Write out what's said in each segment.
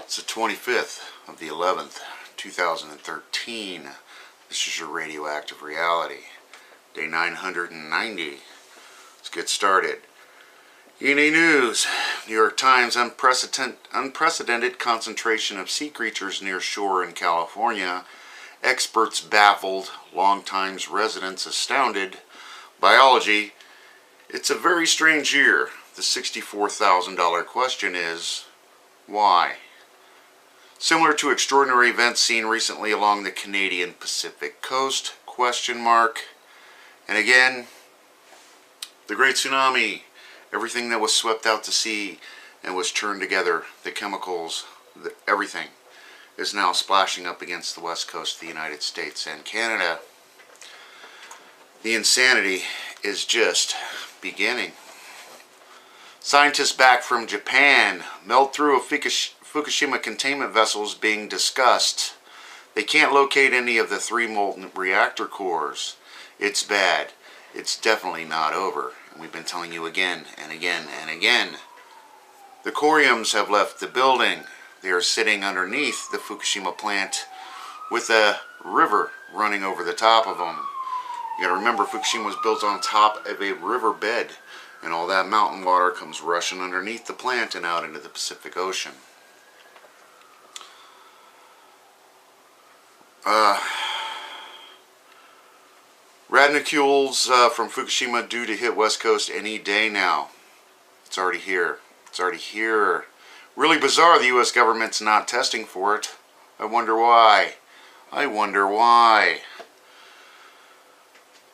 It's the 25th of the 11th, 2013. This is your radioactive reality. Day 990. Let's get started. ENA News. New York Times. Unprecedented concentration of sea creatures near shore in California. Experts baffled. Longtime residents astounded. Biology. It's a very strange year. The $64,000 question is, why? Similar to extraordinary events seen recently along the Canadian Pacific coast, question mark. And again, the Great Tsunami, everything that was swept out to sea and was turned together, the chemicals, everything is now splashing up against the west coast of the United States and Canada. The insanity is just beginning. Scientists back from Japan melt through a Fukushima containment vessels being discussed. They can't locate any of the 3 molten reactor cores. It's bad. It's definitely not over. And we've been telling you again and again and again. The coriums have left the building. They are sitting underneath the Fukushima plant with a river running over the top of them. You gotta remember, Fukushima was built on top of a riverbed, and all that mountain water comes rushing underneath the plant and out into the Pacific Ocean. Radioactives from Fukushima due to hit West Coast any day now. It's already here. It's already here. Really bizarre the U.S. government's not testing for it. I wonder why. I wonder why.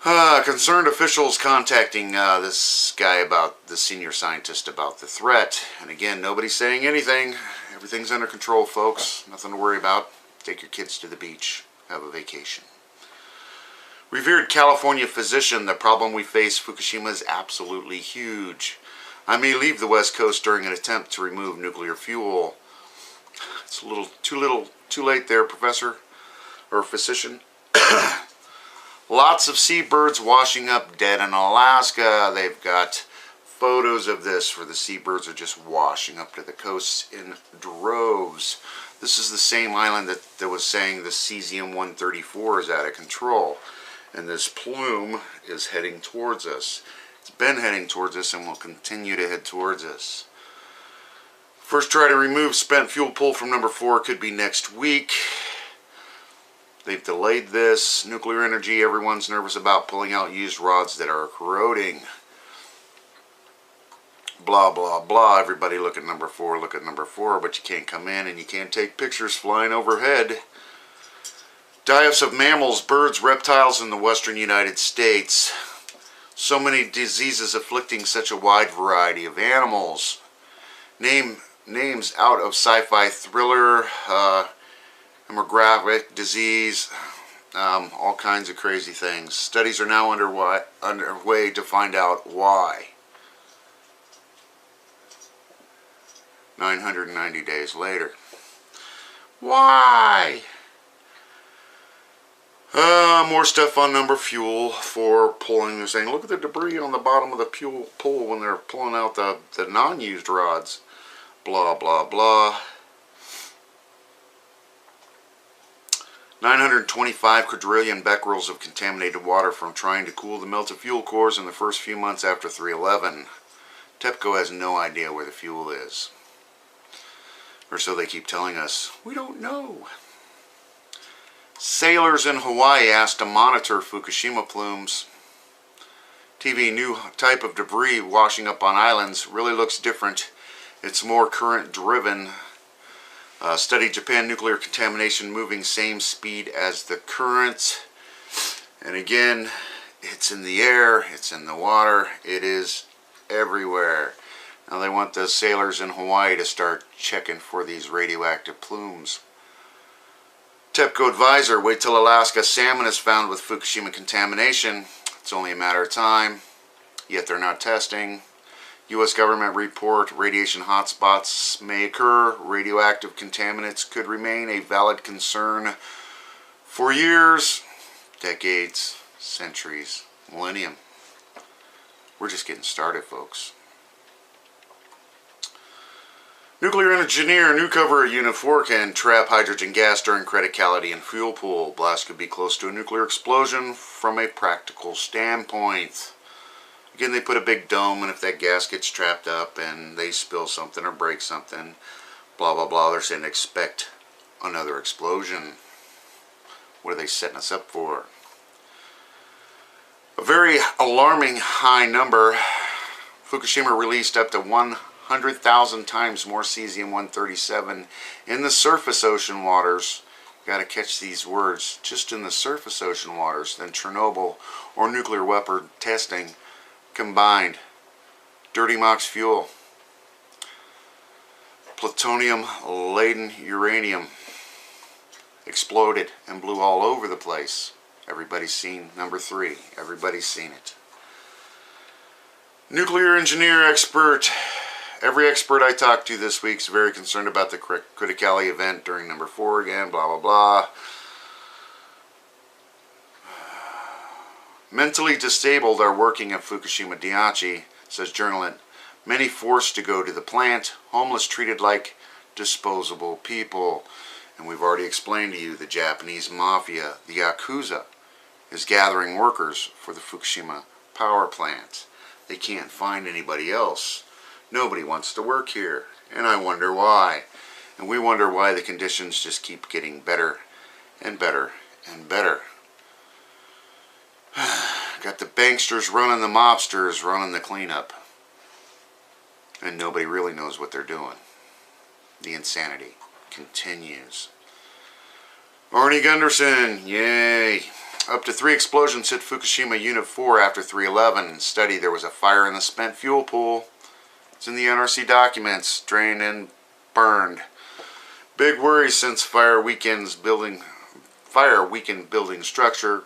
Concerned officials contacting this guy, about the senior scientist, about the threat. And again, nobody's saying anything. Everything's under control, folks. Nothing to worry about. Take your kids to the beach. Have a vacation. Revered California physician, the problem we face Fukushima is absolutely huge. I may leave the West Coast during an attempt to remove nuclear fuel. It's a little too late there, professor or physician. Lots of seabirds washing up dead in Alaska. They've got photos of this where the seabirds are just washing up to the coasts in droves. This is the same island that was saying the cesium-134 is out of control. And this plume is heading towards us. It's been heading towards us and will continue to head towards us. First try to remove spent fuel pool from number 4 could be next week. They've delayed this. Nuclear energy, everyone's nervous about pulling out used rods that are corroding. Blah, blah, blah. Everybody look at number 4, look at number 4, but you can't come in and you can't take pictures flying overhead. Die-offs of mammals, birds, reptiles in the western United States. So many diseases afflicting such a wide variety of animals. Names out of sci-fi thriller, hemorrhagic disease, all kinds of crazy things. Studies are now underway to find out why. 990 days later. Why? More stuff on number fuel for pulling. They're saying, look at the debris on the bottom of the fuel pool when they're pulling out the non-used rods. Blah, blah, blah. 925 quadrillion becquerels of contaminated water from trying to cool the melted fuel cores in the first few months after 3/11. TEPCO has no idea where the fuel is. Or so they keep telling us. We don't know. Sailors in Hawaii asked to monitor Fukushima plumes. TV, new type of debris washing up on islands. Really looks different. It's more current driven. Study Japan nuclear contamination moving same speed as the current. And again, it's in the air, it's in the water, it is everywhere. Now they want the sailors in Hawaii to start checking for these radioactive plumes. TEPCO advisor, wait till Alaska salmon is found with Fukushima contamination. It's only a matter of time, yet they're not testing. U.S. government report, radiation hotspots may occur. Radioactive contaminants could remain a valid concern for years, decades, centuries, millennium. We're just getting started, folks. Nuclear engineer, new cover at Unit 4 can trap hydrogen gas during criticality in fuel pool. Blast could be close to a nuclear explosion from a practical standpoint. Again, they put a big dome, and if that gas gets trapped up and they spill something or break something, blah, blah, blah, they're saying expect another explosion. What are they setting us up for? A very alarming high number. Fukushima released up to 100,000 times more cesium-137 in the surface ocean waters. Got to catch these words. Just in the surface ocean waters than Chernobyl or nuclear weapon testing combined. Dirty Mox fuel. Plutonium-laden uranium exploded and blew all over the place. Everybody's seen number 3. Everybody's seen it. Nuclear engineer expert. Every expert I talked to this week is very concerned about the criticality event during number 4 again, blah, blah, blah. Mentally disabled are working at Fukushima Daiichi, says journalist. Many forced to go to the plant, homeless treated like disposable people. And we've already explained to you the Japanese mafia, the Yakuza, is gathering workers for the Fukushima power plant. They can't find anybody else. Nobody wants to work here. And I wonder why. And we wonder why the conditions just keep getting better and better and better. Got the banksters running the mobsters running the cleanup. And nobody really knows what they're doing. The insanity continues. Arnie Gunderson, yay. Up to 3 explosions hit Fukushima Unit 4 after 3/11. Study, there was a fire in the spent fuel pool. It's in the NRC documents. Drained and burned. Big worry since fire weakened building structure.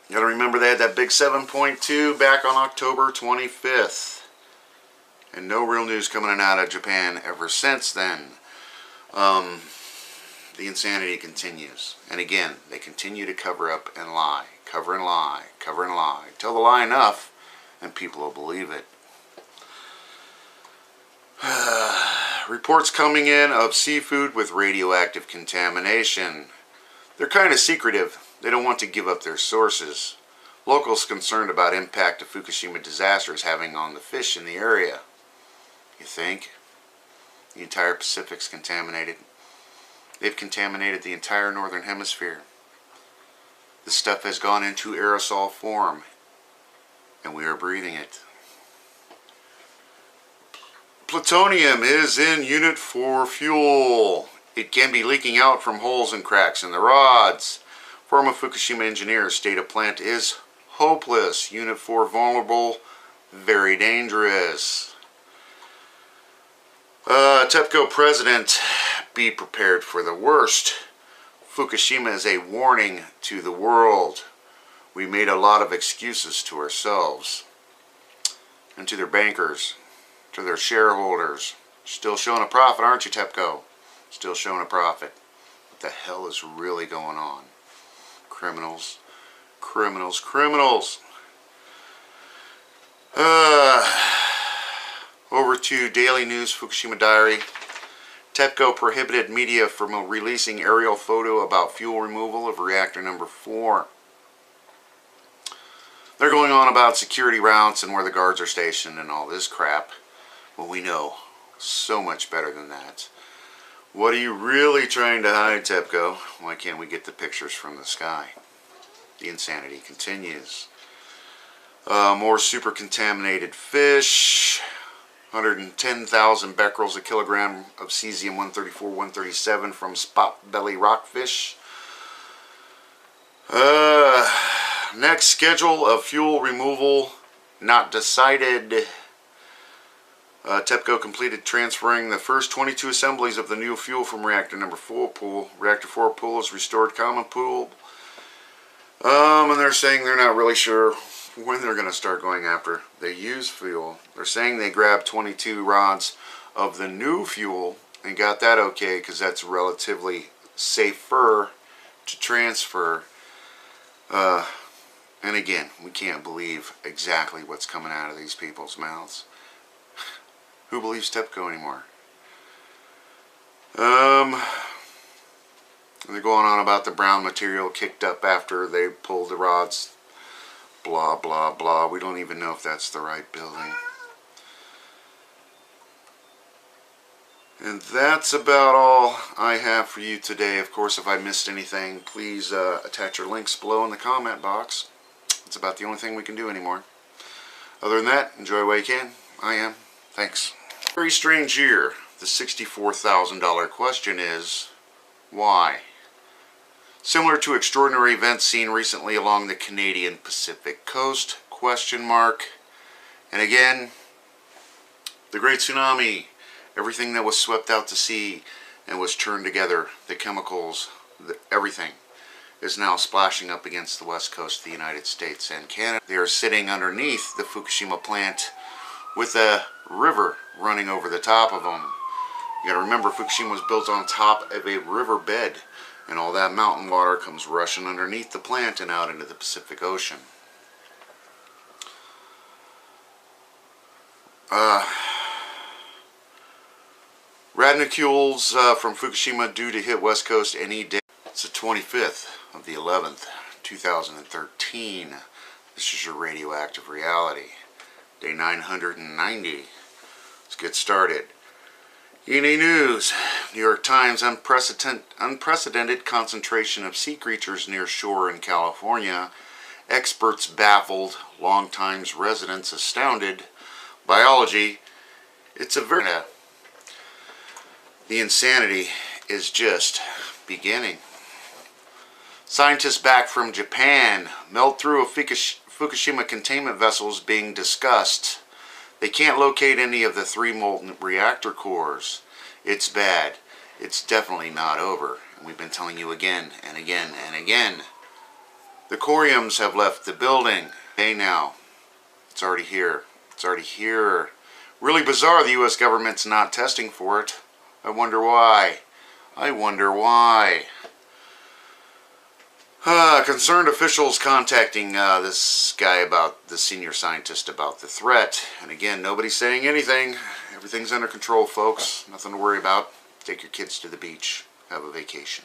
You gotta remember they had that big 7.2 back on October 25th. And no real news coming out of Japan ever since then. The insanity continues. And again, they continue to cover up and lie. Cover and lie. Cover and lie. Tell the lie enough and people will believe it. Reports coming in of seafood with radioactive contamination. They're kind of secretive. They don't want to give up their sources. Locals concerned about impact of Fukushima disaster is having on the fish in the area. You think? The entire Pacific's contaminated. They've contaminated the entire northern hemisphere. The stuff has gone into aerosol form, and we are breathing it. Plutonium is in Unit 4 fuel. It can be leaking out from holes and cracks in the rods. Former Fukushima engineers state a plant is hopeless. Unit 4 vulnerable, very dangerous. TEPCO president, be prepared for the worst. Fukushima is a warning to the world. We made a lot of excuses to ourselves and to their bankers, to their shareholders. Still showing a profit, aren't you, TEPCO? Still showing a profit. What the hell is really going on? Criminals, criminals, criminals. Over to Daily News, Fukushima Diary. TEPCO prohibited media from releasing aerial photo about fuel removal of reactor number 4. They're going on about security routes and where the guards are stationed and all this crap. Well, we know so much better than that. What are you really trying to hide, TEPCO? Why can't we get the pictures from the sky? The insanity continues. More super contaminated fish. 110,000 becquerels a kilogram of cesium-134, 137 from spot belly rockfish. Next schedule of fuel removal not decided. TEPCO completed transferring the first 22 assemblies of the new fuel from reactor number 4 pool. Reactor 4 pool is restored common pool. And they're saying they're not really sure when they're going to start going after the used fuel. They're saying they grabbed 22 rods of the new fuel and got that okay because that's relatively safer to transfer. And again, we can't believe exactly what's coming out of these people's mouths. Who believes TEPCO anymore? They're going on about the brown material kicked up after they pulled the rods. Blah, blah, blah. We don't even know if that's the right building. And that's about all I have for you today. Of course, if I missed anything, please attach your links below in the comment box. It's about the only thing we can do anymore. Other than that, enjoy while you can. I am. Thanks. Very strange year. The $64,000 question is, why? Similar to extraordinary events seen recently along the Canadian Pacific coast, question mark. And again, the Great Tsunami, everything that was swept out to sea and was turned together, the chemicals, everything is now splashing up against the west coast of the United States and Canada. They are sitting underneath the Fukushima plant with a river running over the top of them. You gotta remember, Fukushima was built on top of a riverbed, and all that mountain water comes rushing underneath the plant and out into the Pacific Ocean. Radioactives from Fukushima due to hit west coast any day. It's the 25th of the 11th, 2013. This is your radioactive reality. Day 990. Let's get started. ENA News. New York Times. Unprecedented concentration of sea creatures near shore in California. Experts baffled. Longtime residents astounded. Biology. It's a very... The insanity is just beginning. Scientists back from Japan melt through a Fukushima containment vessels being discussed. They can't locate any of the 3 molten reactor cores. It's bad. It's definitely not over. And we've been telling you again and again and again. The coriums have left the building. Hey now. It's already here. It's already here. Really bizarre the U.S. government's not testing for it. I wonder why. I wonder why. Concerned officials contacting this guy about the senior scientist about the threat. And again, nobody's saying anything. Everything's under control, folks. Nothing to worry about. Take your kids to the beach. Have a vacation.